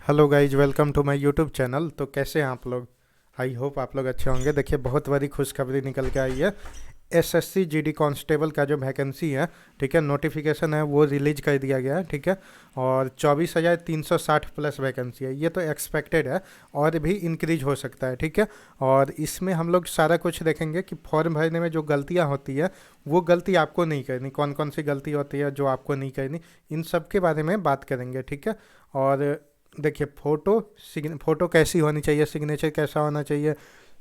Hello guys, welcome to my YouTube channel. तो कैसे हैं आप लोग? आई होप आप लोग अच्छे होंगे। देखिए, बहुत बड़ी खुशखबरी निकल के आई है। एसएससी जीडी कांस्टेबल का जो वैकेंसी है, ठीक है, नोटिफिकेशन है वो रिलीज कर दिया गया है, ठीक है। और 24,360 प्लस वैकेंसी है। ये तो एक्सपेक्टेड है, और भी इंक्रीज हो सकता है, ठीक है। और इसमें हम लोग सारा कुछ देखेंगे कि फॉर्म भरने में जो गलतियां होती है वो गलती आपको नहीं करनी, कौन कौन सी गलती होती है जो आपको नहीं करनी, इन सब के बारे में बात करेंगे, ठीक है। और देखिए, फ़ोटो कैसी होनी चाहिए, सिग्नेचर कैसा होना चाहिए,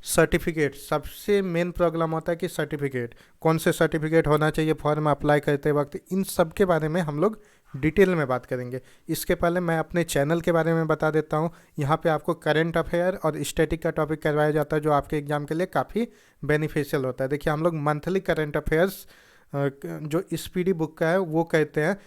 सर्टिफिकेट, सबसे मेन प्रॉब्लम होता है कि सर्टिफिकेट, कौन से सर्टिफिकेट होना चाहिए फॉर्म अप्लाई करते वक्त, इन सब के बारे में हम लोग डिटेल में बात करेंगे। इसके पहले मैं अपने चैनल के बारे में बता देता हूँ। यहाँ पे आपको करंट अफेयर और स्टैटिक का टॉपिक करवाया जाता है, जो आपके एग्जाम के लिए काफ़ी बेनिफिशियल होता है। देखिए, हम लोग मंथली करंट अफेयर्स जो स्पीडी बुक का है वो कहते हैं।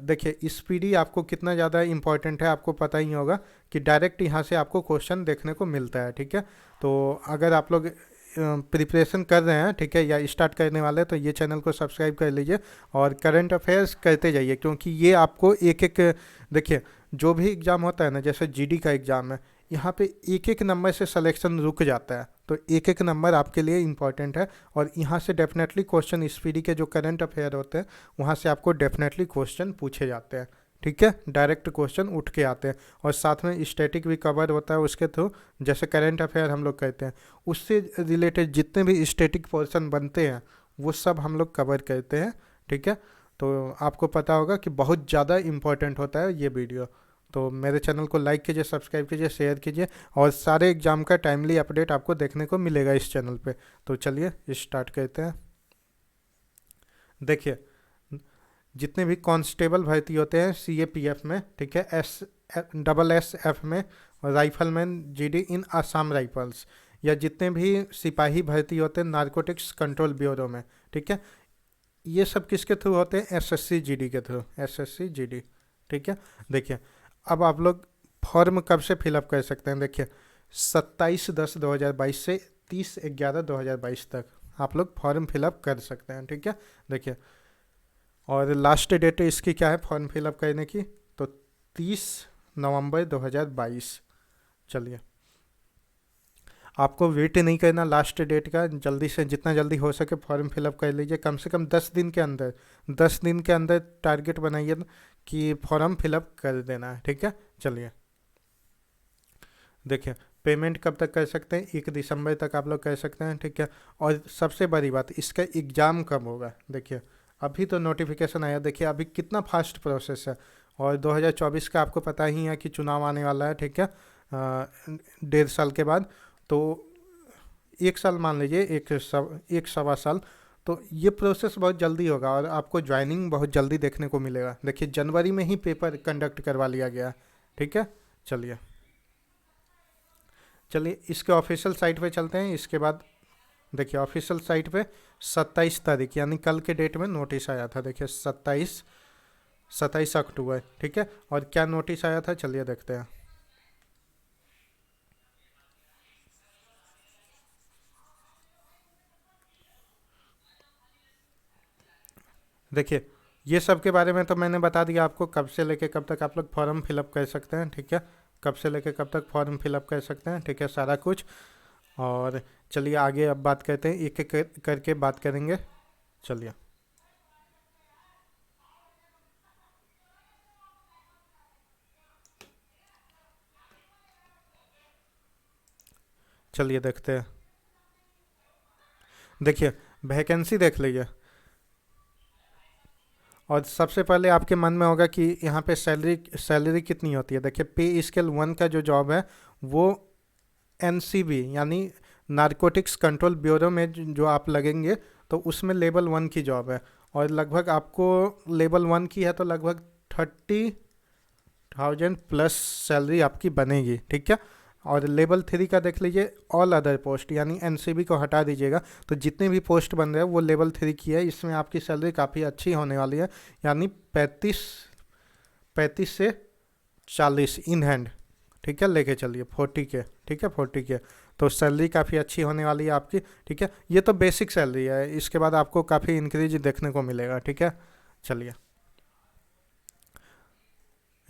देखिए, स्पीडी आपको कितना ज़्यादा इंपॉर्टेंट है आपको पता ही होगा कि डायरेक्ट यहाँ से आपको क्वेश्चन देखने को मिलता है, ठीक है। तो अगर आप लोग प्रिपरेशन कर रहे हैं, ठीक है, या स्टार्ट करने वाले हैं, तो ये चैनल को सब्सक्राइब कर लीजिए और करंट अफेयर्स करते जाइए, क्योंकि ये आपको एक एक, देखिए, जो भी एग्ज़ाम होता है ना, जैसे जीडी का एग्ज़ाम है, यहाँ पे एक एक नंबर से सिलेक्शन रुक जाता है। तो एक एक नंबर आपके लिए इंपॉर्टेंट है, और यहाँ से डेफिनेटली क्वेश्चन स्पीडी के जो करंट अफेयर होते हैं वहाँ से आपको डेफिनेटली क्वेश्चन पूछे जाते हैं, ठीक है। डायरेक्ट क्वेश्चन उठ के आते हैं, और साथ में स्टैटिक भी कवर होता है उसके थ्रू। जैसे करंट अफेयर हम लोग कहते हैं, उससे रिलेटेड जितने भी स्टैटिक पोर्शन बनते हैं वो सब हम लोग कवर करते हैं, ठीक है। तो आपको पता होगा कि बहुत ज़्यादा इम्पोर्टेंट होता है ये वीडियो। तो मेरे चैनल को लाइक कीजिए, सब्सक्राइब कीजिए, शेयर कीजिए, और सारे एग्जाम का टाइमली अपडेट आपको देखने को मिलेगा इस चैनल पे। तो चलिए स्टार्ट करते हैं। देखिए, जितने भी कांस्टेबल भर्ती होते हैं सीएपीएफ में, ठीक है, SSF में, राइफलमैन जीडी इन आसाम राइफल्स, या जितने भी सिपाही भर्ती होते हैं नारकोटिक्स कंट्रोल ब्यूरो में, ठीक है, ये सब किसके थ्रू होते हैं? एसएससी जीडी के थ्रू, एसएससी जीडी, ठीक है। देखिए, अब आप लोग फॉर्म कब से फिलअप कर सकते हैं? देखिए, 27/10/2022 से 30/11/2022 तक आप लोग फॉर्म फिलअप कर सकते हैं, ठीक है। देखिए, और लास्ट डेट इसकी क्या है फॉर्म फिलअप करने की? तो 30 नवंबर 2022। चलिए, आपको वेट नहीं करना लास्ट डेट का, जल्दी से जितना जल्दी हो सके फॉर्म फिलअप कर लीजिए। कम से कम 10 दिन के अंदर, 10 दिन के अंदर टारगेट बनाइए कि फॉर्म फिलअप कर देना है, ठीक है। चलिए, देखिए, पेमेंट कब तक कर सकते हैं? 1 दिसंबर तक आप लोग कर सकते हैं, ठीक है। और सबसे बड़ी बात, इसका एग्ज़ाम कब होगा? देखिए, अभी तो नोटिफिकेशन आया, देखिए अभी कितना फास्ट प्रोसेस है। और 2024 का आपको पता ही है कि चुनाव आने वाला है, ठीक है, 1.5 साल के बाद। तो 1 साल मान लीजिए, एक सवा साल। तो ये प्रोसेस बहुत जल्दी होगा, और आपको ज्वाइनिंग बहुत जल्दी देखने को मिलेगा। देखिए, जनवरी में ही पेपर कंडक्ट करवा लिया गया, ठीक है। चलिए, इसके ऑफिशियल साइट पे चलते हैं। इसके बाद देखिए, ऑफिशियल साइट पे 27 तारीख यानी कल के डेट में नोटिस आया था। देखिए, 27 अक्टूबर, ठीक है। और क्या नोटिस आया था, चलिए देखते हैं। देखिए, ये सब के बारे में तो मैंने बता दिया आपको, कब से लेके कब तक आप लोग फॉर्म फिलअप कर सकते हैं, ठीक है। कब से लेके कब तक फॉर्म फिलअप कर सकते हैं, ठीक है, सारा कुछ। और चलिए आगे अब बात करते हैं, एक एक करके बात करेंगे। चलिए, देखते हैं। देखिए, वैकेंसी देख लीजिए। और सबसे पहले आपके मन में होगा कि यहाँ पे सैलरी सैलरी कितनी होती है। देखिए, पे स्केल 1 का जो जॉब है वो एनसीबी यानी नारकोटिक्स कंट्रोल ब्यूरो में जो आप लगेंगे, तो उसमें लेवल 1 की जॉब है। और लगभग आपको लेवल 1 की है तो लगभग 30,000 प्लस सैलरी आपकी बनेगी, ठीक है। और लेवल 3 का देख लीजिए, ऑल अदर पोस्ट यानी एनसीबी को हटा दीजिएगा, तो जितने भी पोस्ट बन रहे हैं वो लेवल 3 की है। इसमें आपकी सैलरी काफ़ी अच्छी होने वाली है, यानी 35 से 40 इन हैंड, ठीक है, लेके चलिए 40K, ठीक है, 40K। तो सैलरी काफ़ी अच्छी होने वाली है आपकी, ठीक है। ये तो बेसिक सैलरी है, इसके बाद आपको काफ़ी इंक्रीज देखने को मिलेगा, ठीक है। चलिए,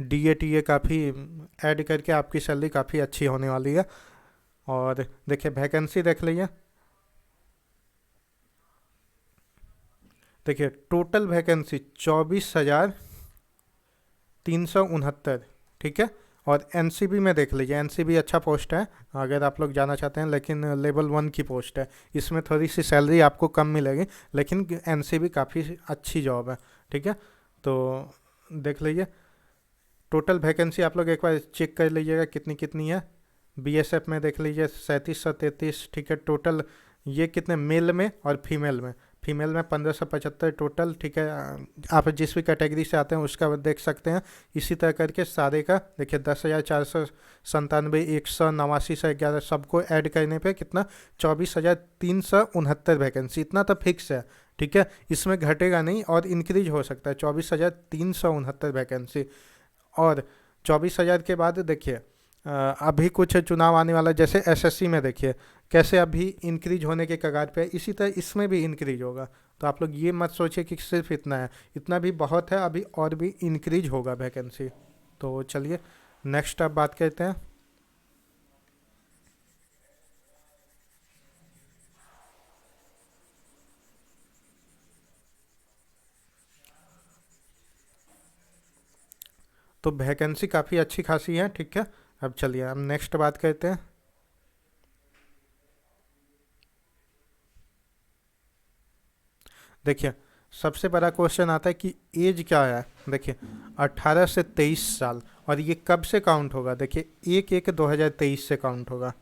DA TA काफ़ी ऐड करके आपकी सैलरी काफ़ी अच्छी होने वाली है। और देखिए वैकेंसी देख लीजिए, देखिए टोटल वैकेंसी 24,369, ठीक है। और NCB में देख लीजिए, NCB अच्छा पोस्ट है अगर आप लोग जाना चाहते हैं, लेकिन लेवल 1 की पोस्ट है, इसमें थोड़ी सी सैलरी आपको कम मिलेगी, लेकिन NCB काफ़ी अच्छी जॉब है, ठीक है। तो देख लीजिए टोटल वैकेंसी आप लोग एक बार चेक कर लीजिएगा कितनी कितनी है। BSF में देख लीजिए 3733, ठीक है टोटल। ये कितने मेल में और फीमेल में 1575 टोटल, ठीक है। आप जिस भी कैटेगरी से आते हैं उसका देख सकते हैं। इसी तरह करके सारे का देखिए 10,497, 189 से 11 सबको ऐड करने पे कितना 24,369 वैकेंसी, इतना तो फिक्स है, ठीक है। इसमें घटेगा नहीं और इंक्रीज हो सकता है, 24,369 वैकेंसी। और 24,000 के बाद देखिए अभी कुछ चुनाव आने वाला है, जैसे SSC में देखिए कैसे अभी इंक्रीज होने के कगार पे है, इसी तरह इसमें भी इंक्रीज होगा। तो आप लोग ये मत सोचिए कि सिर्फ इतना है, इतना भी बहुत है, अभी और भी इंक्रीज होगा वैकेंसी। तो चलिए नेक्स्ट अब बात करते हैं। तो वैकेंसी काफ़ी अच्छी खासी है, ठीक है। अब चलिए हम नेक्स्ट बात करते हैं। देखिए सबसे बड़ा क्वेश्चन आता है कि एज क्या है। देखिए 18 से 23 साल, और ये कब से काउंट होगा, देखिए 1/1/2023 से काउंट होगा।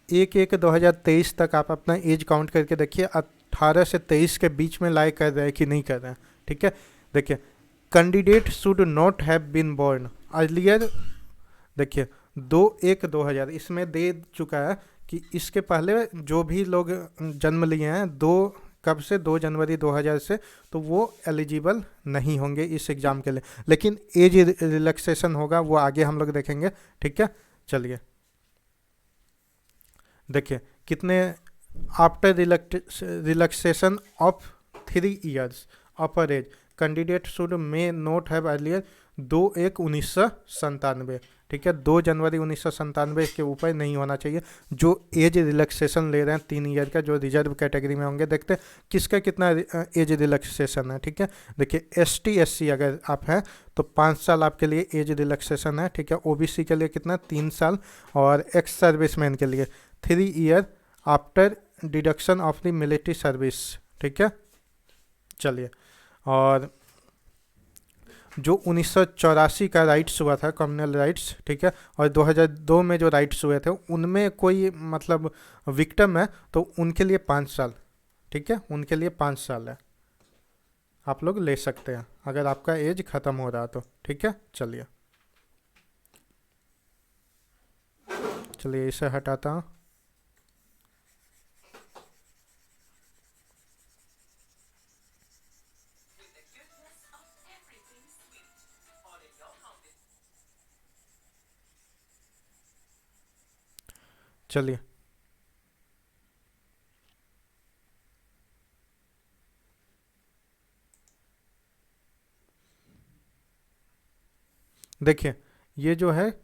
1/1/2023 तक आप अपना एज काउंट करके देखिए 18 से 23 के बीच में लाइक कर रहे हैं कि नहीं कर रहे हैं, ठीक है। देखिए candidate should not have been born earlier, देखिए 2/1/2000 इसमें दे चुका है कि इसके पहले जो भी लोग जन्म लिए हैं दो, कब से 2 जनवरी 2000 से, तो वो एलिजिबल नहीं होंगे इस एग्ज़ाम के लिए। लेकिन एज रिलैक्सेशन होगा, वो आगे हम लोग देखेंगे, ठीक है। चलिए देखिए कितने after relaxation of 3 years upper as candidate should may note have earlier 2/1/1997, ठीक है। 2 जनवरी 1997 के ऊपर नहीं होना चाहिए जो एज रिलैक्सेशन ले रहे हैं 3 ईयर का, जो रिजर्व कैटेगरी में होंगे। देखते हैं किसका कितना एज रिलैक्सेशन है, ठीक है। देखिए ST SC अगर आप हैं तो 5 साल आपके लिए एज रिलैक्सेशन है, ठीक है। OBC के लिए कितना 3 साल, और एक्स सर्विसमैन के लिए 3 year after deduction of the military service, ठीक है। चलिए और जो 1984 का राइट्स हुआ था कम्युनल राइट्स, ठीक है, और 2002 में जो राइट्स हुए थे उनमें कोई मतलब विक्टिम है तो उनके लिए 5 साल, ठीक है, उनके लिए 5 साल है, आप लोग ले सकते हैं अगर आपका एज ख़त्म हो रहा तो, ठीक है। चलिए चलिए इसे हटाता हूँ। चलिए देखिए ये जो है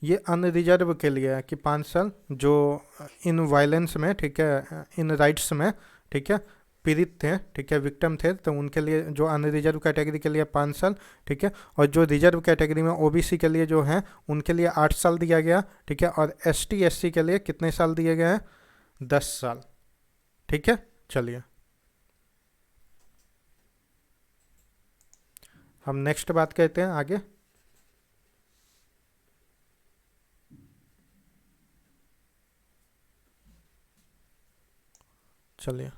ये अनरिजर्व के लिए है कि 5 साल जो इन वायलेंस में, ठीक है, इन राइट्स में, ठीक है, पीड़ित थे, ठीक है, विक्टिम थे, तो उनके लिए जो अनरिजर्व कैटेगरी के लिए 5 साल, ठीक है। और जो रिजर्व कैटेगरी में OBC के लिए जो हैं उनके लिए 8 साल दिया गया, ठीक है। और ST SC के लिए कितने साल दिए गए हैं, 10 साल, ठीक है। चलिए हम नेक्स्ट बात करते हैं आगे। चलिए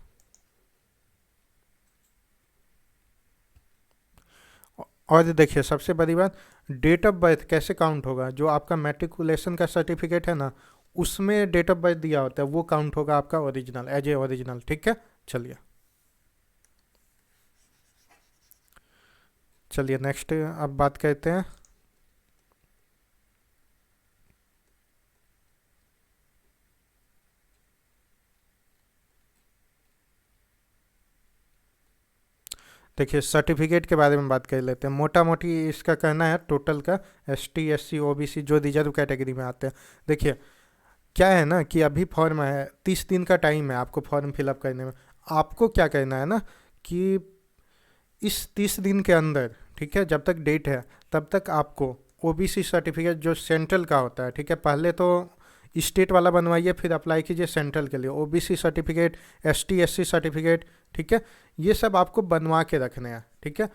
और देखिए सबसे बड़ी बात, डेट ऑफ बर्थ कैसे काउंट होगा, जो आपका मैट्रिकुलेशन का सर्टिफिकेट है ना उसमें डेट ऑफ बर्थ दिया होता है वो काउंट होगा आपका ओरिजिनल, एज ए ओरिजिनल, ठीक है। चलिए चलिए नेक्स्ट अब बात करते हैं। देखिए सर्टिफिकेट के बारे में बात कर लेते हैं। मोटा मोटी इसका कहना है टोटल का ST SC OBC जो रिजर्व कैटेगरी में आते हैं। देखिए क्या है ना कि अभी फॉर्म है, 30 दिन का टाइम है आपको फॉर्म फिलअप करने में। आपको क्या करना है ना कि इस 30 दिन के अंदर, ठीक है, जब तक डेट है तब तक आपको OBC सर्टिफिकेट जो सेंट्रल का होता है, ठीक है, पहले तो स्टेट वाला बनवाइए फिर अप्लाई कीजिए सेंट्रल के लिए। OBC certificate, ST SC certificate, ठीक है, ये सब आपको बनवा के रखने हैं, ठीक है।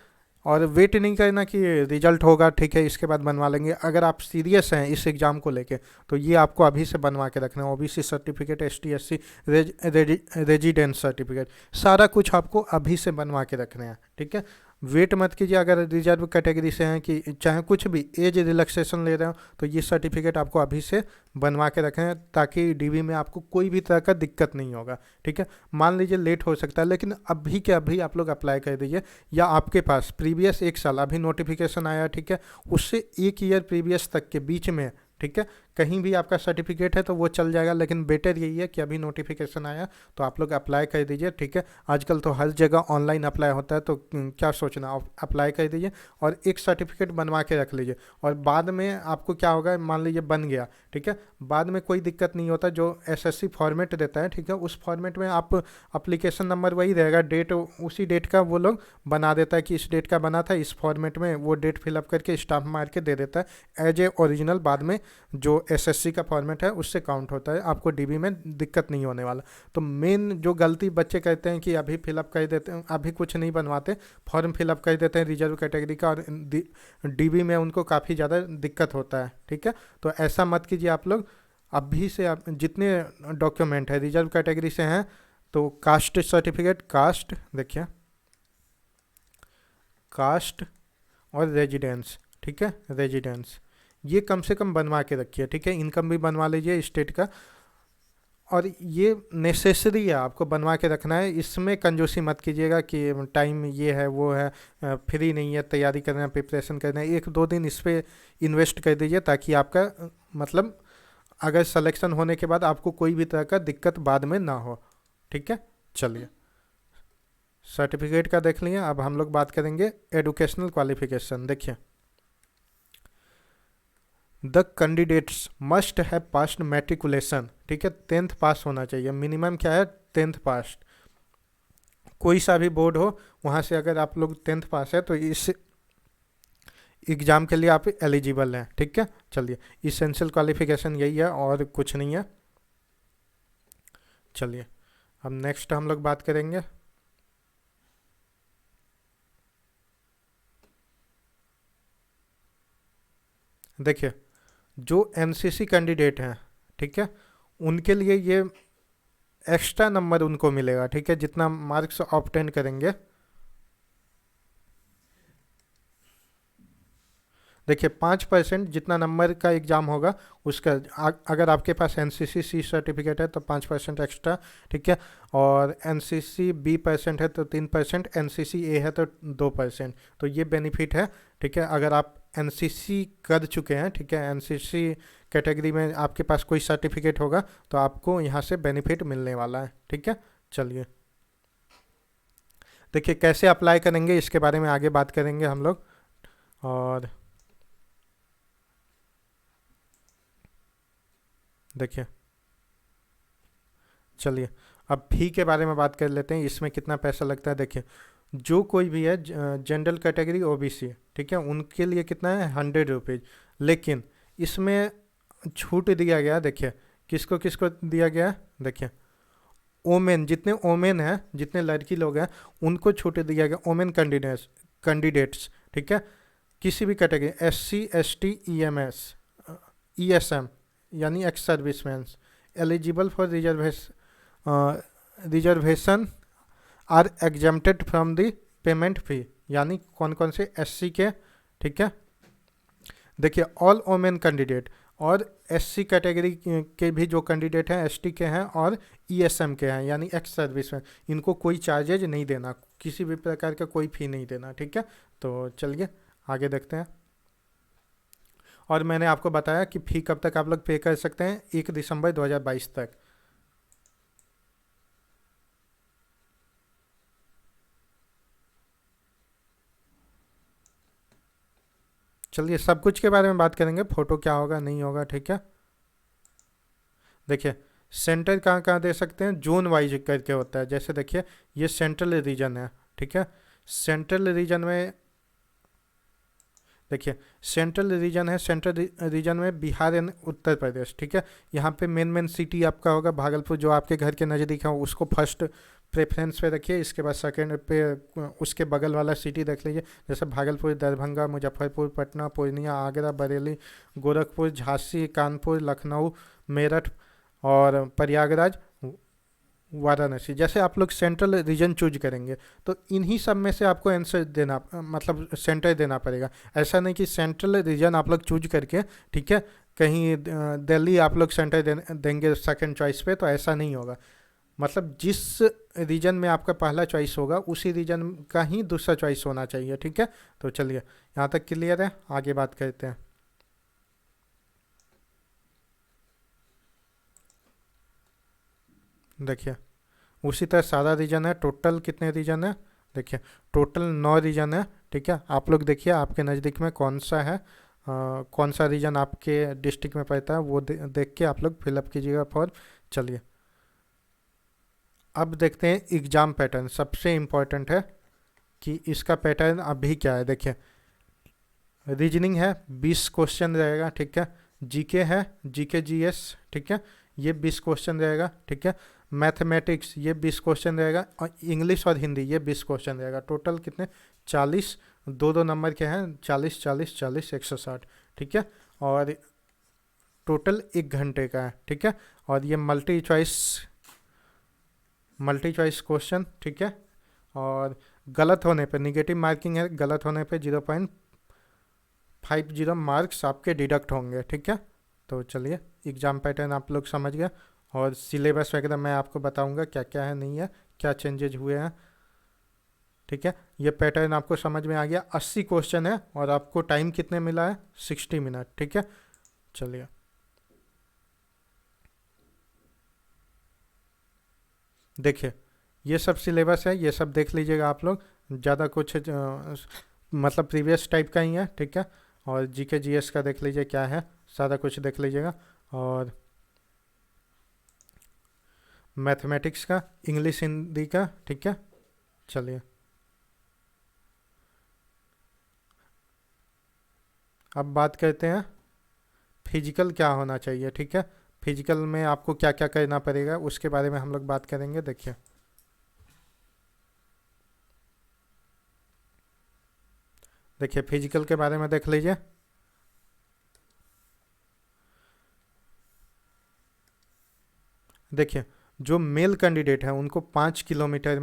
और वेट नहीं करना कि रिजल्ट होगा, ठीक है, इसके बाद बनवा लेंगे। अगर आप सीरियस हैं इस एग्ज़ाम को लेके तो ये आपको अभी से बनवा के रखना है। OBC certificate, ST SC residence certificate, सारा कुछ आपको अभी से बनवा के रखने हैं, ठीक है। वेट मत कीजिए अगर रिजर्व कैटेगरी से हैं कि चाहे कुछ भी एज रिलैक्सेशन ले रहे हो तो ये सर्टिफिकेट आपको अभी से बनवा के रखें ताकि DB में आपको कोई भी तरह का दिक्कत नहीं होगा, ठीक है। मान लीजिए लेट हो सकता है लेकिन अभी के अभी आप लोग अप्लाई कर दीजिए, या आपके पास प्रीवियस 1 साल अभी नोटिफिकेशन आया, ठीक है, उससे 1 ईयर प्रीवियस तक के बीच में, ठीक है, कहीं भी आपका सर्टिफिकेट है तो वो चल जाएगा। लेकिन बेटर यही है कि अभी नोटिफिकेशन आया तो आप लोग अप्लाई कर दीजिए, ठीक है। आजकल तो हर जगह ऑनलाइन अप्लाई होता है तो क्या सोचना, आप अप्लाई कर दीजिए और एक सर्टिफिकेट बनवा के रख लीजिए। और बाद में आपको क्या होगा, मान लीजिए बन गया, ठीक है, बाद में कोई दिक्कत नहीं होता। जो SSC फॉर्मेट देता है, ठीक है, उस फॉर्मेट में आप अप्लीकेशन नंबर वही रहेगा, डेट उसी डेट का वो लोग बना देता है कि इस डेट का बना था, इस फॉर्मेट में वो डेट फिलअप करके स्टाम्प मार के दे देता है एज ए ओरिजिनल। बाद में जो SSC का फॉर्मेट है उससे काउंट होता है, आपको DB में दिक्कत नहीं होने वाला। तो मेन जो गलती बच्चे कहते हैं कि अभी फिलअप कर देते हैं, अभी कुछ नहीं बनवाते, फॉर्म फिलअप कर देते हैं रिजर्व कैटेगरी का और DB में उनको काफ़ी ज़्यादा दिक्कत होता है, ठीक है। तो ऐसा मत कीजिए आप लोग। अभी से आप जितने डॉक्यूमेंट है रिजर्व कैटेगरी से हैं तो कास्ट सर्टिफिकेट, कास्ट देखिए, कास्ट और रेजिडेंस, ठीक है, रेजिडेंस ये कम से कम बनवा के रखिए, ठीक है। इनकम भी बनवा लीजिए स्टेट का, और ये नेसेसरी है, आपको बनवा के रखना है। इसमें कंजूसी मत कीजिएगा कि टाइम ये है वो है, फ्री नहीं है, तैयारी करना है, प्रिपरेशन करना है। 1-2 दिन इस पर इन्वेस्ट कर दीजिए ताकि आपका मतलब अगर सिलेक्शन होने के बाद आपको कोई भी तरह का दिक्कत बाद में ना हो, ठीक है। चलिए सर्टिफिकेट का देख लिए, अब हम लोग बात करेंगे एजुकेशनल क्वालिफिकेशन। देखिए the candidates must have passed matriculation, ठीक है, 10th पास होना चाहिए। मिनिमम क्या है, 10th पास। कोई सा भी बोर्ड हो वहाँ से अगर आप लोग 10th पास है तो इस एग्ज़ाम के लिए आप एलिजिबल हैं, ठीक है। चलिए इसेंशियल क्वालिफिकेशन यही है और कुछ नहीं है। चलिए अब नेक्स्ट हम लोग बात करेंगे देखिए जो NCC कैंडिडेट हैं, ठीक है, उनके लिए ये एक्स्ट्रा नंबर उनको मिलेगा, ठीक है, जितना मार्क्स ऑब्टेन करेंगे। देखिए 5% जितना नंबर का एग्ज़ाम होगा उसका, अगर आपके पास NCC C सर्टिफिकेट है तो 5% एक्स्ट्रा, ठीक है। और NCC B% है तो 3%, NCC A है तो 2%। तो ये बेनिफिट है, ठीक है। अगर आप NCC कर चुके हैं, ठीक है, NCC कैटेगरी में आपके पास कोई सर्टिफिकेट होगा तो आपको यहाँ से बेनिफिट मिलने वाला है, ठीक है। चलिए देखिए कैसे अप्लाई करेंगे इसके बारे में आगे बात करेंगे हम लोग। और देखिए चलिए अब फी के बारे में बात कर लेते हैं, इसमें कितना पैसा लगता है। देखिए जो कोई भी है जनरल कैटेगरी OBC, ठीक है, उनके लिए कितना है 100 रुपीज़। लेकिन इसमें छूट दिया गया, देखिए किसको किसको दिया गया, देखिए ओमेन, जितने ओमेन हैं, जितने लड़की लोग हैं उनको छूट दिया गया। ओमेन कैंडिडेट्स, ठीक है, किसी भी category SC ST EMS ESM यानी ex serviceman eligible for reservation are exempted from the payment fee. यानी कौन कौन से SC के, ठीक है, देखिए ऑल वोमेन कैंडिडेट और SC कैटेगरी के भी जो कैंडिडेट हैं ST के हैं और ESM के हैं यानी एक्स सर्विस में, इनको कोई चार्जेज नहीं देना, किसी भी प्रकार का कोई फ़ी नहीं देना, ठीक है। तो चलिए आगे देखते हैं। और मैंने आपको बताया कि फ़ी कब तक आप लोग पे कर सकते हैं, 1 दिसंबर 2022 तक। चलिए सब कुछ के बारे में बात करेंगे, फोटो क्या होगा नहीं होगा, ठीक है। देखिए सेंटर कहाँ कहाँ दे सकते हैं, जोन वाइज करके होता है। जैसे देखिए ये सेंट्रल रीजन है, ठीक है। सेंट्रल रीजन में देखिए सेंट्रल रीजन है, सेंट्रल रीजन में बिहार एंड उत्तर प्रदेश, ठीक है। यहाँ पे मेन मेन सिटी आपका होगा भागलपुर, जो आपके घर के नज़दीक है उसको फर्स्ट प्रेफरेंस पे रखिए। इसके बाद सेकंड पे उसके बगल वाला सिटी देख लीजिए, जैसे भागलपुर, दरभंगा, मुजफ्फरपुर, पटना, पूर्णिया, आगरा, बरेली, गोरखपुर, झांसी, कानपुर, लखनऊ, मेरठ और प्रयागराज, वाराणसी। जैसे आप लोग सेंट्रल रीजन चूज करेंगे तो इन्हीं सब में से आपको आंसर देना, मतलब सेंटर देना पड़ेगा। ऐसा नहीं कि सेंट्रल रीजन आप लोग चूज करके, ठीक है, कहीं दिल्ली आप लोग सेंटर देंगे सेकंड चॉइस पे, तो ऐसा नहीं होगा। मतलब जिस रीजन में आपका पहला चॉइस होगा उसी रीजन का ही दूसरा चॉइस होना चाहिए, ठीक है। तो चलिए यहाँ तक क्लियर है, आगे बात करते हैं। देखिए उसी तरह सारा रीजन है, टोटल कितने रीजन है, देखिए टोटल 9 रीजन है, ठीक है। आप लोग देखिए आपके नज़दीक में कौन सा है, कौन सा रीजन आपके डिस्ट्रिक्ट में पड़ता है, वो देख के आप लोग फिलअप कीजिएगा फॉर्म। चलिए अब देखते हैं एग्ज़ाम पैटर्न, सबसे इम्पोर्टेंट है कि इसका पैटर्न अभी क्या है। देखिए रीजनिंग है, 20 क्वेश्चन रहेगा, ठीक है। जीके है, जीके जीएस, ठीक है, ये 20 क्वेश्चन रहेगा, ठीक है। मैथमेटिक्स ये 20 क्वेश्चन रहेगा, और इंग्लिश और हिंदी ये 20 क्वेश्चन रहेगा। टोटल कितने, 40, दो दो नंबर के हैं, 40 40 40 160, ठीक है। और टोटल 1 घंटे का है, ठीक है। और ये मल्टी चॉइस क्वेश्चन, ठीक है। और गलत होने पे निगेटिव मार्किंग है, गलत होने पे 0.50 मार्क्स आपके डिडक्ट होंगे, ठीक है। तो चलिए एग्ज़ाम पैटर्न आप लोग समझ गए, और सिलेबस वगैरह मैं आपको बताऊंगा क्या क्या है, नहीं है, क्या चेंजेज हुए हैं, ठीक है। ये पैटर्न आपको समझ में आ गया। 80 क्वेश्चन है और आपको टाइम कितने मिला है, 60 मिनट, ठीक है। चलिए देखिए ये सब सिलेबस है, ये सब देख लीजिएगा आप लोग, ज़्यादा कुछ मतलब प्रीवियस टाइप का ही है, ठीक है। और जीके जीएस का देख लीजिए क्या है, सारा कुछ देख लीजिएगा। और मैथमेटिक्स का, इंग्लिश हिंदी का, ठीक है। चलिए अब बात करते हैं फिजिकल क्या होना चाहिए, ठीक है। फिजिकल में आपको क्या क्या करना पड़ेगा उसके बारे में हम लोग बात करेंगे। देखिए देखिए फिजिकल के बारे में देख लीजिए। देखिए जो मेल कैंडिडेट है उनको 5 किलोमीटर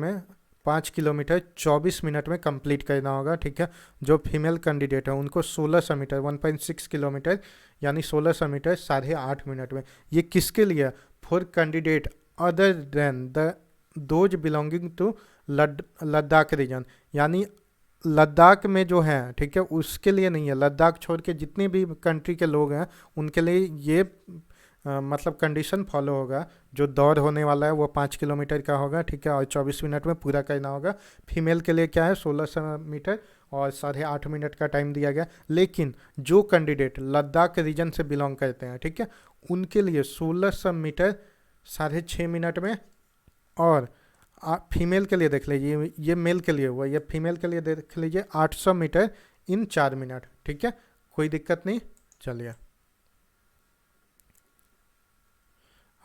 24 मिनट में कंप्लीट करना होगा, ठीक है। जो फीमेल कैंडिडेट है उनको 1600 मीटर 1.6 किलोमीटर यानी 1600 मीटर 8.5 मिनट में। ये किसके लिए, for candidate other than the those belonging to Ladakh region, यानी लद्दाख में जो है, ठीक है, उसके लिए नहीं है। लद्दाख छोड़ के जितने भी कंट्री के लोग हैं उनके लिए ये मतलब कंडीशन फॉलो होगा। जो दौड़ होने वाला है वो 5 किलोमीटर का होगा, ठीक है, और 24 मिनट में पूरा करना होगा। फीमेल के लिए क्या है, 1600 मीटर और 8.5 मिनट का टाइम दिया गया। लेकिन जो कैंडिडेट लद्दाख रीजन से बिलोंग करते हैं, ठीक है, उनके लिए 1600 मीटर 6.5 मिनट में। और फीमेल के लिए देख लीजिए, ये मेल के लिए हुआ, ये फीमेल के लिए देख लीजिए 800 मीटर इन 4 मिनट, ठीक है, कोई दिक्कत नहीं। चलिए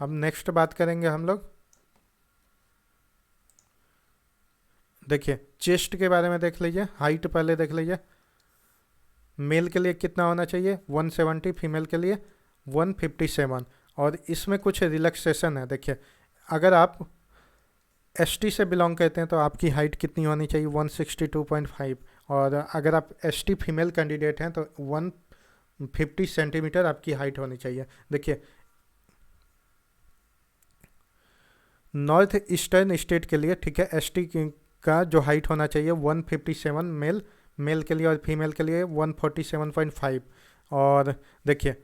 अब नेक्स्ट बात करेंगे हम लोग। देखिए चेस्ट के बारे में देख लीजिए, हाइट पहले देख लीजिए। मेल के लिए कितना होना चाहिए, 170, फीमेल के लिए 157। और इसमें कुछ रिलैक्सेशन है। देखिए अगर आप एसटी से बिलोंग करते हैं तो आपकी हाइट कितनी होनी चाहिए, 162.5। और अगर आप एसटी फीमेल कैंडिडेट हैं तो 150 सेंटीमीटर आपकी हाइट होनी चाहिए। देखिए नॉर्थ ईस्टर्न स्टेट के लिए, ठीक है, एसटी का जो हाइट होना चाहिए 157 मेल के लिए, और फीमेल के लिए 147.5। और देखिए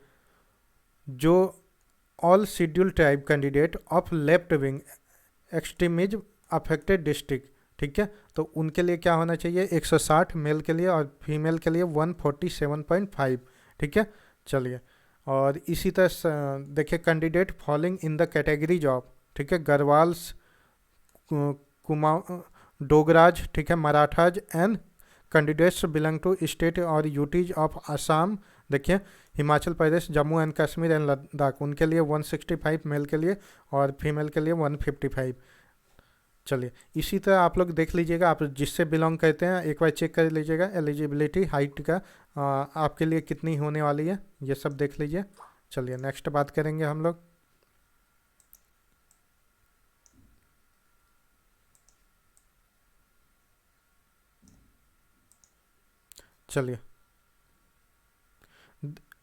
जो all schedule tribe candidate of left wing extremism affected district, ठीक है। तो उनके लिए क्या होना चाहिए, 160 मेल के लिए और फीमेल के लिए 147.5। ठीक है, चलिए। और इसी तरह देखिए, candidate following in the category job, ठीक है, गढ़वाल्स, कुमा, डोगराज, ठीक है, Marathas and candidates belong to state और यूटीज ऑफ आसाम, देखिए, हिमाचल प्रदेश, जम्मू एंड कश्मीर एंड लद्दाख, उनके लिए 165 मेल के लिए और फीमेल के लिए 155। चलिए, इसी तरह आप लोग देख लीजिएगा, आप जिससे बिलोंग करते हैं एक बार चेक कर लीजिएगा एलिजिबिलिटी हाइट का आपके लिए कितनी होने वाली है, ये सब देख लीजिए। चलिए, नेक्स्ट बात करेंगे हम लोग। चलिए,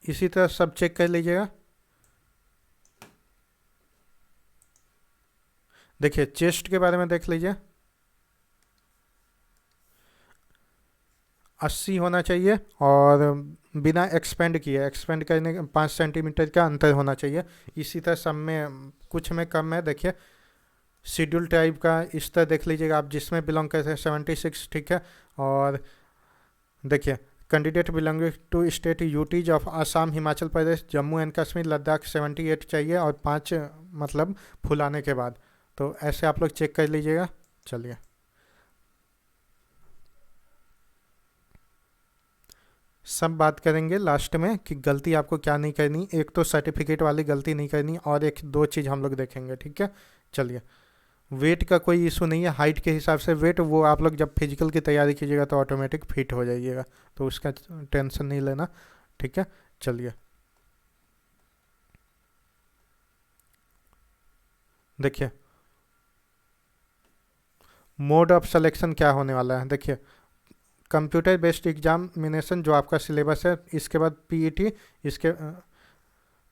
इसी तरह सब चेक कर लीजिएगा। देखिए, चेस्ट के बारे में देख लीजिए, 80 होना चाहिए और बिना एक्सपेंड किए, एक्सपेंड करने के 5 सेंटीमीटर का अंतर होना चाहिए। इसी तरह सब में कुछ में कम है, देखिए शेड्यूल टाइप का इस तरह देख लीजिएगा आप जिसमें बिलोंग करते हैं 76, ठीक है। और देखिए, candidate belonging to state UTs of Assam, Himachal Pradesh, Jammu and Kashmir, Ladakh 78 चाहिए और 5 मतलब फुलाने के बाद। तो ऐसे आप लोग चेक कर लीजिएगा। चलिए, सब बात करेंगे लास्ट में कि गलती आपको क्या नहीं करनी। एक तो सर्टिफिकेट वाली गलती नहीं करनी और एक दो चीज़ हम लोग देखेंगे, ठीक है। चलिए, वेट का कोई इशू नहीं है, हाइट के हिसाब से वेट वो आप लोग जब फिजिकल की तैयारी कीजिएगा तो ऑटोमेटिक फिट हो जाइएगा, तो उसका टेंशन नहीं लेना, ठीक है। चलिए, देखिए मोड ऑफ सिलेक्शन क्या होने वाला है। देखिए, कंप्यूटर बेस्ड एग्जामिनेशन जो आपका सिलेबस है, इसके बाद पीईटी, इसके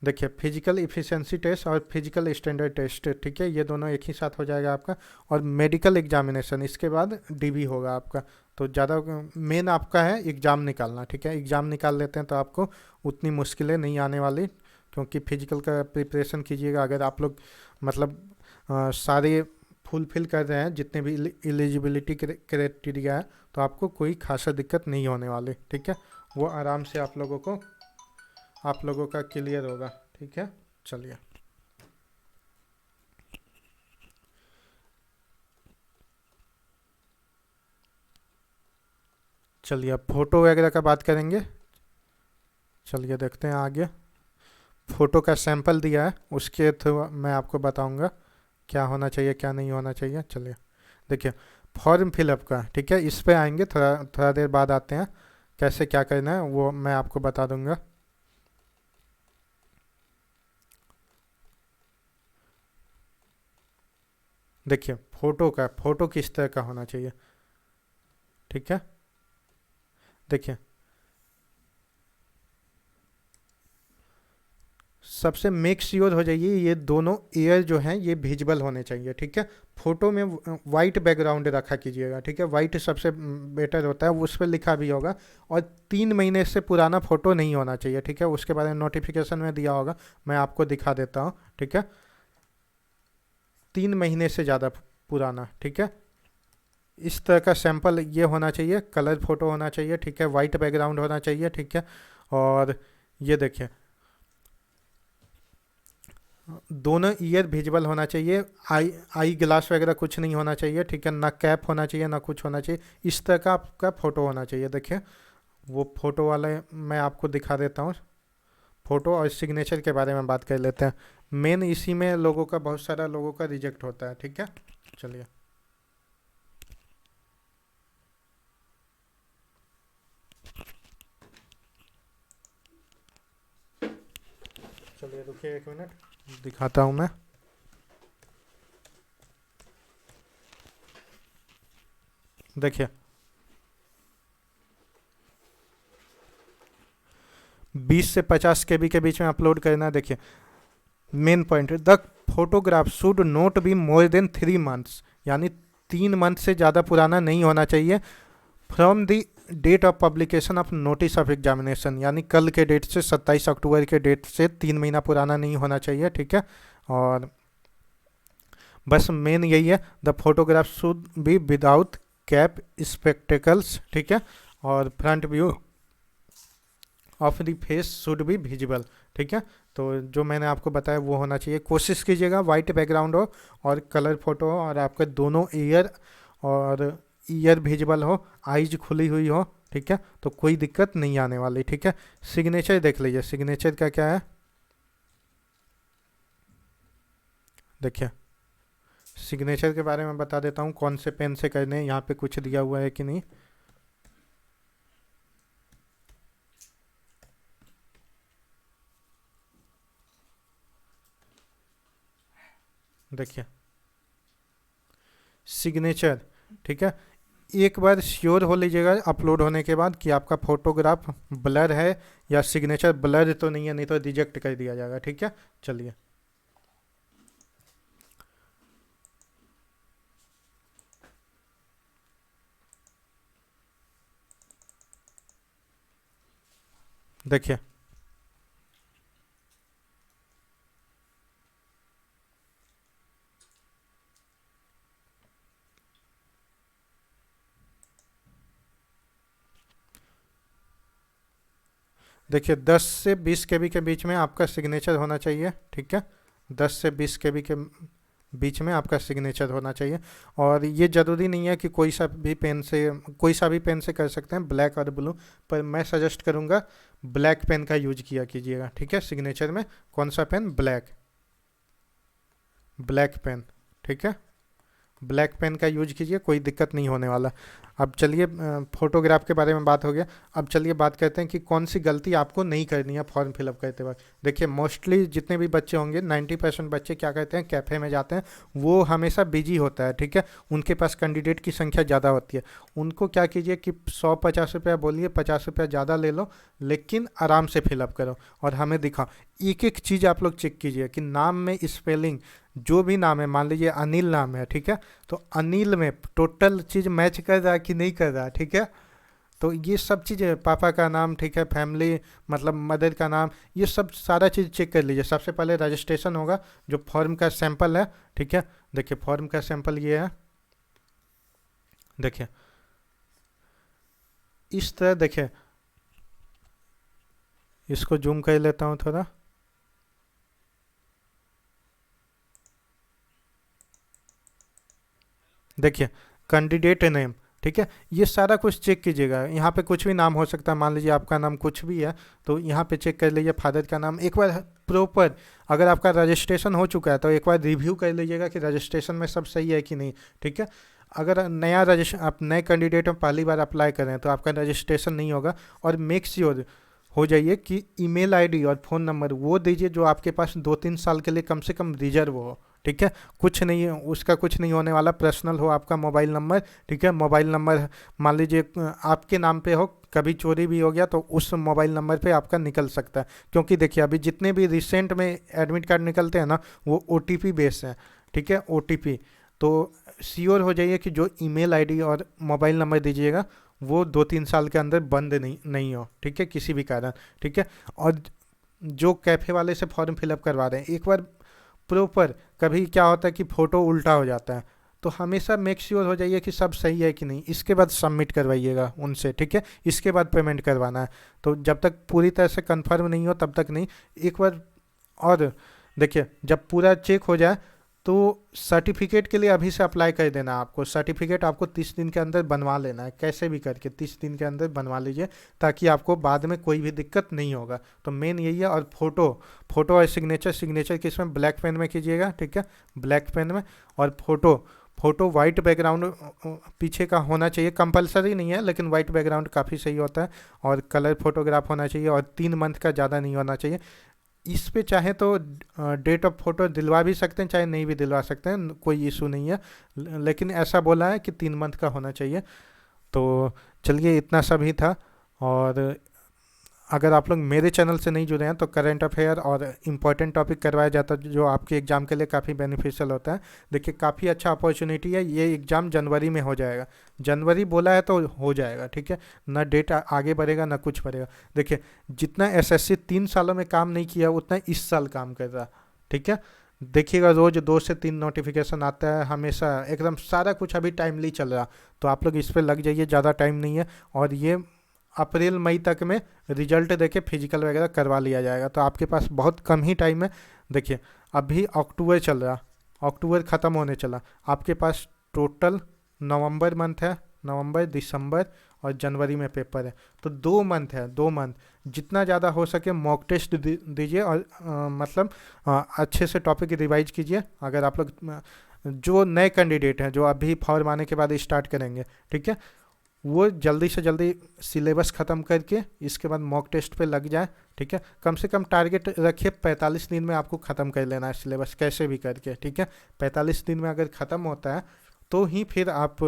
देखिए फिजिकल इफ़िशिएंसी टेस्ट और फिजिकल स्टैंडर्ड टेस्ट, ठीक है, ये दोनों एक ही साथ हो जाएगा आपका। और मेडिकल एग्जामिनेशन इसके बाद डीबी होगा आपका। तो ज़्यादा मेन आपका है एग्ज़ाम निकालना, ठीक है। एग्ज़ाम निकाल लेते हैं तो आपको उतनी मुश्किलें नहीं आने वाली, क्योंकि फिजिकल का प्रिपरेशन कीजिएगा अगर आप लोग मतलब सारे फुलफिल कर रहे हैं जितने भी एलिजिबिलिटी क्राइटेरिया है, तो आपको कोई खासा दिक्कत नहीं होने वाली, ठीक है। वो आराम से आप लोगों का क्लियर होगा, ठीक है। चलिए, चलिए अब फ़ोटो वगैरह का बात करेंगे। चलिए, देखते हैं आगे। फ़ोटो का सैंपल दिया है, उसके थ्रू मैं आपको बताऊंगा क्या होना चाहिए क्या नहीं होना चाहिए। चलिए, देखिए फॉर्म फिलअप का, ठीक है, इस पे आएंगे, थोड़ा देर बाद आते हैं। कैसे क्या करना है वो मैं आपको बता दूंगा। देखिए, फ़ोटो किस तरह का होना चाहिए, ठीक है। देखिए, सबसे मेक श्योर हो जाइए ये दोनों एयर जो हैं ये विजिबल होने चाहिए, ठीक है। फोटो में वाइट बैकग्राउंड रखा कीजिएगा, ठीक है, वाइट सबसे बेटर होता है, उस पर लिखा भी होगा। और 3 महीने से पुराना फ़ोटो नहीं होना चाहिए, ठीक है। उसके बारे में नोटिफिकेशन में दिया होगा, मैं आपको दिखा देता हूँ, ठीक है। 3 महीने से ज़्यादा पुराना, ठीक है। इस तरह का सैंपल ये होना चाहिए, कलर फोटो होना चाहिए, ठीक है, वाइट बैकग्राउंड होना चाहिए, ठीक है। और ये देखिए, दोनों ईयर विजिबल होना चाहिए, आई ग्लास वगैरह कुछ नहीं होना चाहिए, ठीक है, ना कैप होना चाहिए ना कुछ होना चाहिए। इस तरह का आपका फ़ोटो होना चाहिए। देखिए, वो फ़ोटो वाला मैं आपको दिखा देता हूँ। फ़ोटो और सिग्नेचर के बारे में बात कर लेते हैं। मेन इसी में लोगों का, बहुत सारा लोगों का रिजेक्ट होता है, ठीक है। चलिए, चलिए रुकिए 1 मिनट, दिखाता हूँ मैं। देखिए, 20 से 50 KB के बीच में अपलोड करना। देखिए, main point, the photograph should not be more than 3 months, यानी 3 मंथ से ज़्यादा पुराना नहीं होना चाहिए। From the date of publication of notice of examination, यानी कल के डेट से 27 अक्टूबर के डेट से 3 महीना पुराना नहीं होना चाहिए, ठीक है। और बस मेन यही है, the photograph should be without cap spectacles, ठीक है, और front view of the face should be visible, ठीक है। तो जो मैंने आपको बताया वो होना चाहिए। कोशिश कीजिएगा वाइट बैकग्राउंड हो और कलर फोटो हो और आपके दोनों ईयर विजिबल हो, आईज खुली हुई हो, ठीक है, तो कोई दिक्कत नहीं आने वाली, ठीक है। सिग्नेचर देख लीजिए, सिग्नेचर का क्या है, देखिए सिग्नेचर के बारे में बता देता हूँ कौन से पेन से करने हैं, यहाँ पे कुछ दिया हुआ है कि नहीं। देखिए सिग्नेचर, ठीक है, एक बार श्योर हो लीजिएगा अपलोड होने के बाद कि आपका फोटोग्राफ ब्लर है या सिग्नेचर ब्लर तो नहीं है, नहीं तो रिजेक्ट कर दिया जाएगा, ठीक है। चलिए देखिए देखिए 10 से 20 केबी के बीच में आपका सिग्नेचर होना चाहिए, ठीक है, 10 से 20 केबी के बीच में आपका सिग्नेचर होना चाहिए। और ये ज़रूरी नहीं है कि कोई सा भी पेन से कर सकते हैं, ब्लैक और ब्लू, पर मैं सजेस्ट करूँगा ब्लैक पेन का यूज किया कीजिएगा, ठीक है। सिग्नेचर में कौन सा पेन, ब्लैक पेन, ठीक है, ब्लैक पेन का यूज कीजिए, कोई दिक्कत नहीं होने वाला। अब चलिए फोटोग्राफ के बारे में बात हो गया, अब चलिए बात करते हैं कि कौन सी गलती आपको नहीं करनी है फॉर्म फिलअप करते वक्त। देखिए मोस्टली जितने भी बच्चे होंगे 90% बच्चे क्या करते हैं, कैफ़े में जाते हैं, वो हमेशा बिजी होता है, ठीक है, उनके पास कैंडिडेट की संख्या ज़्यादा होती है। उनको क्या कीजिए कि 150 रुपया बोलिए, 50 रुपया ज़्यादा ले लो, लेकिन आराम से फिलअप करो और हमें दिखाओ। एक एक चीज़ आप लोग चेक कीजिए कि नाम में स्पेलिंग, जो भी नाम है, मान लीजिए अनिल नाम है, ठीक है, तो अनिल में टोटल चीज़ मैच कर रहा है कि नहीं कर रहा, ठीक है। तो ये सब चीज़ें, पापा का नाम, ठीक है, फैमिली मतलब मदर का नाम, ये सब सारा चीज़ चेक कर लीजिए। सबसे पहले रजिस्ट्रेशन होगा, जो फॉर्म का सैंपल है, ठीक है, देखिए फॉर्म का सैंपल ये है, देखिए इस तरह, देखिए इसको जूम कर लेता हूँ थोड़ा, देखिए कैंडिडेट नेम, ठीक है, ये सारा कुछ चेक कीजिएगा। यहाँ पे कुछ भी नाम हो सकता है, मान लीजिए आपका नाम कुछ भी है, तो यहाँ पे चेक कर लीजिए फादर का नाम एक बार प्रॉपर। अगर आपका रजिस्ट्रेशन हो चुका है तो एक बार रिव्यू कर लीजिएगा कि रजिस्ट्रेशन में सब सही है कि नहीं, ठीक है। अगर आप नए कैंडिडेट में पहली बार अप्लाई करें तो आपका रजिस्ट्रेशन नहीं होगा। और मेक श्योर हो जाइए कि ईमेल आईडी और फ़ोन नंबर वो दीजिए जो आपके पास 2-3 साल के लिए कम से कम रिजर्व हो, ठीक है। कुछ नहीं है उसका, कुछ नहीं होने वाला, पर्सनल हो आपका मोबाइल नंबर, ठीक है। मोबाइल नंबर मान लीजिए आपके नाम पे हो, कभी चोरी भी हो गया तो उस मोबाइल नंबर पे आपका निकल सकता है। क्योंकि देखिए अभी जितने भी रिसेंट में एडमिट कार्ड निकलते हैं ना, वो OTP बेस हैं, ठीक है, OTP। तो श्योर हो जाइए कि जो ईमेल आईडी और मोबाइल नंबर दीजिएगा वो 2-3 साल के अंदर बंद नहीं हो, ठीक है, किसी भी कारण, ठीक है। और जो कैफ़े वाले से फॉर्म फिलअप करवा रहे हैं, एक बार प्रॉपर, कभी क्या होता है कि फ़ोटो उल्टा हो जाता है, तो हमेशा मेक श्योर हो जाइए कि सब सही है कि नहीं, इसके बाद सबमिट करवाइएगा उनसे, ठीक है, इसके बाद पेमेंट करवाना है। तो जब तक पूरी तरह से कंफर्म नहीं हो तब तक नहीं, एक बार। और देखिए जब पूरा चेक हो जाए तो सर्टिफिकेट के लिए अभी से अप्लाई कर देना है आपको। सर्टिफिकेट आपको 30 दिन के अंदर बनवा लेना है, कैसे भी करके 30 दिन के अंदर बनवा लीजिए, ताकि आपको बाद में कोई भी दिक्कत नहीं होगा। तो मेन यही है। और फोटो और सिग्नेचर किस में, ब्लैक पेन में कीजिएगा, ठीक है, ब्लैक पेन में। और फोटो वाइट बैकग्राउंड पीछे का होना चाहिए, कंपलसरी नहीं है लेकिन वाइट बैकग्राउंड काफ़ी सही होता है। और कलर फोटोग्राफ होना चाहिए और 3 मंथ का ज़्यादा नहीं होना चाहिए। इस पे चाहे तो डेट ऑफ फोटो दिलवा भी सकते हैं, चाहे नहीं भी दिलवा सकते हैं, कोई इशू नहीं है, लेकिन ऐसा बोला है कि 3 मंथ का होना चाहिए। तो चलिए इतना सब ही था। और अगर आप लोग मेरे चैनल से नहीं जुड़े हैं तो करंट अफेयर और इम्पोर्टेंट टॉपिक करवाया जाता है जो आपके एग्ज़ाम के लिए काफ़ी बेनिफिशियल होता है। देखिए काफ़ी अच्छा अपॉर्चुनिटी है, ये एग्ज़ाम जनवरी में हो जाएगा, जनवरी बोला है तो हो जाएगा, ठीक है, ना डेट आगे बढ़ेगा ना कुछ बढ़ेगा। देखिए जितना SSC 3 सालों में काम नहीं किया उतना इस साल काम कर रहा, ठीक है। देखिएगा रोज़ 2 से 3 नोटिफिकेशन आता है हमेशा, एकदम सारा कुछ अभी टाइमली चल रहा। तो आप लोग इस पर लग जाइए, ज़्यादा टाइम नहीं है। और ये अप्रैल मई तक में रिजल्ट देके फिजिकल वगैरह करवा लिया जाएगा, तो आपके पास बहुत कम ही टाइम है। देखिए अभी अक्टूबर चल रहा, अक्टूबर ख़त्म होने चला, आपके पास टोटल नवंबर मंथ है, नवंबर दिसंबर और जनवरी में पेपर है। तो 2 मंथ है, 2 मंथ। जितना ज़्यादा हो सके मॉक टेस्ट दीजिए और मतलब अच्छे से टॉपिक रिवाइज कीजिए। अगर आप लोग जो नए कैंडिडेट हैं जो अभी फॉर्म आने के बाद स्टार्ट करेंगे, ठीक है, वो जल्दी से जल्दी सिलेबस ख़त्म करके इसके बाद मॉक टेस्ट पे लग जाए। ठीक है, कम से कम टारगेट रखिए 45 दिन में आपको ख़त्म कर लेना है सिलेबस कैसे भी करके। ठीक है, 45 दिन में अगर ख़त्म होता है तो ही फिर आप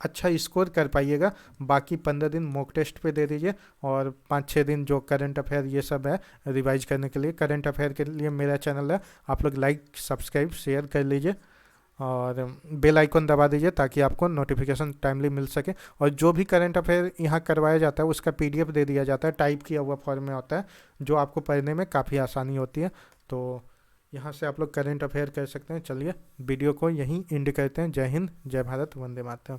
अच्छा स्कोर कर पाइएगा। बाकी 15 दिन मॉक टेस्ट पे दे दीजिए और 5-6 दिन जो करंट अफेयर ये सब है रिवाइज करने के लिए। करंट अफेयर के लिए मेरा चैनल है, आप लोग लाइक सब्सक्राइब शेयर कर लीजिए और बेल आइकन दबा दीजिए ताकि आपको नोटिफिकेशन टाइमली मिल सके। और जो भी करंट अफेयर यहाँ करवाया जाता है उसका पीडीएफ दे दिया जाता है, टाइप किया हुआ फॉर्म में होता है, जो आपको पढ़ने में काफ़ी आसानी होती है। तो यहाँ से आप लोग करंट अफेयर कर सकते हैं। चलिए वीडियो को यहीं एंड करते हैं। जय हिंद, जय भारत, वंदे मातरम।